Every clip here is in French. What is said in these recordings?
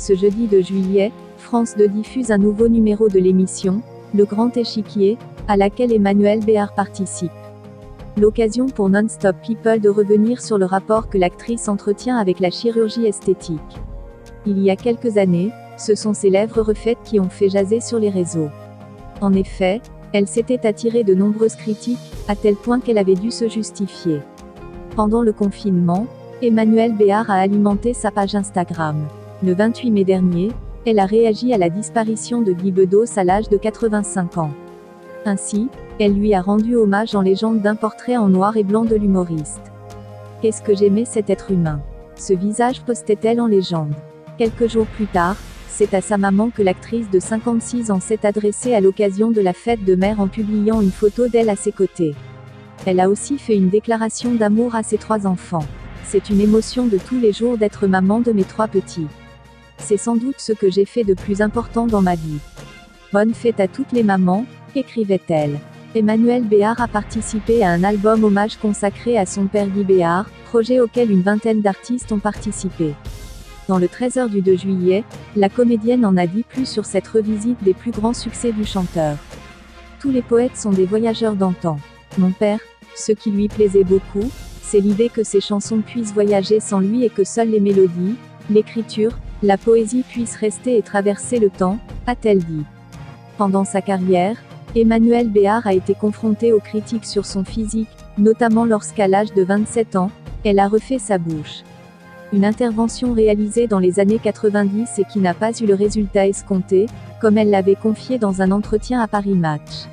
Ce jeudi 2 juillet, France 2 diffuse un nouveau numéro de l'émission, Le Grand Échiquier, à laquelle Emmanuelle Béard participe. L'occasion pour Non-Stop People de revenir sur le rapport que l'actrice entretient avec la chirurgie esthétique. Il y a quelques années, ce sont ses lèvres refaites qui ont fait jaser sur les réseaux. En effet, elle s'était attirée de nombreuses critiques, à tel point qu'elle avait dû se justifier. Pendant le confinement, Emmanuelle Béard a alimenté sa page Instagram. Le 28 mai dernier, elle a réagi à la disparition de Guy Bedos à l'âge de 85 ans. Ainsi, elle lui a rendu hommage en légende d'un portrait en noir et blanc de l'humoriste. Qu'est-ce que j'aimais cet être humain. Ce visage postait-elle en légende. Quelques jours plus tard, c'est à sa maman que l'actrice de 56 ans s'est adressée à l'occasion de la fête de mère en publiant une photo d'elle à ses côtés. Elle a aussi fait une déclaration d'amour à ses 3 enfants. C'est une émotion de tous les jours d'être maman de mes 3 petits. C'est sans doute ce que j'ai fait de plus important dans ma vie. Bonne fête à toutes les mamans, écrivait-elle. Emmanuelle Béard a participé à un album hommage consacré à son père Guy Béard, projet auquel une vingtaine d'artistes ont participé. Dans le 13h du 2 juillet, la comédienne en a dit plus sur cette revisite des plus grands succès du chanteur. Tous les poètes sont des voyageurs d'antan. Mon père, ce qui lui plaisait beaucoup, c'est l'idée que ses chansons puissent voyager sans lui et que seules les mélodies, l'écriture, la poésie puissent rester et traverser le temps, a-t-elle dit. Pendant sa carrière, Emmanuelle Béard a été confrontée aux critiques sur son physique, notamment lorsqu'à l'âge de 27 ans, elle a refait sa bouche. Une intervention réalisée dans les années 90 et qui n'a pas eu le résultat escompté, comme elle l'avait confié dans un entretien à Paris Match.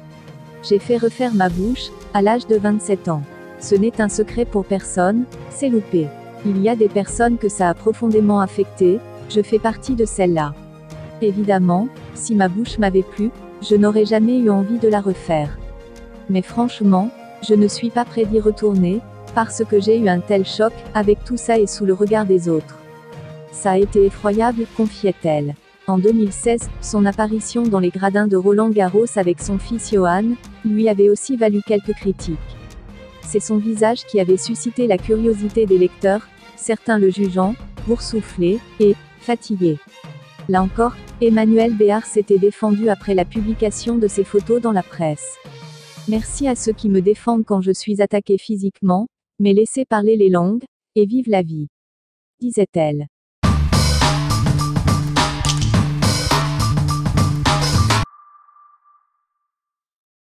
J'ai fait refaire ma bouche, à l'âge de 27 ans. Ce n'est un secret pour personne, c'est loupé. Il y a des personnes que ça a profondément affecté, je fais partie de celles-là. Évidemment, si ma bouche m'avait plu, je n'aurais jamais eu envie de la refaire. Mais franchement, je ne suis pas prêt d'y retourner, parce que j'ai eu un tel choc, avec tout ça et sous le regard des autres. Ça a été effroyable, confiait-elle. En 2016, son apparition dans les gradins de Roland-Garros avec son fils Johan, lui avait aussi valu quelques critiques. C'est son visage qui avait suscité la curiosité des lecteurs, certains le jugeant boursouflé et fatigué. Là encore, Emmanuelle Béard s'était défendue après la publication de ses photos dans la presse. Merci à ceux qui me défendent quand je suis attaquée physiquement, mais laissez parler les langues, et vive la vie, disait-elle.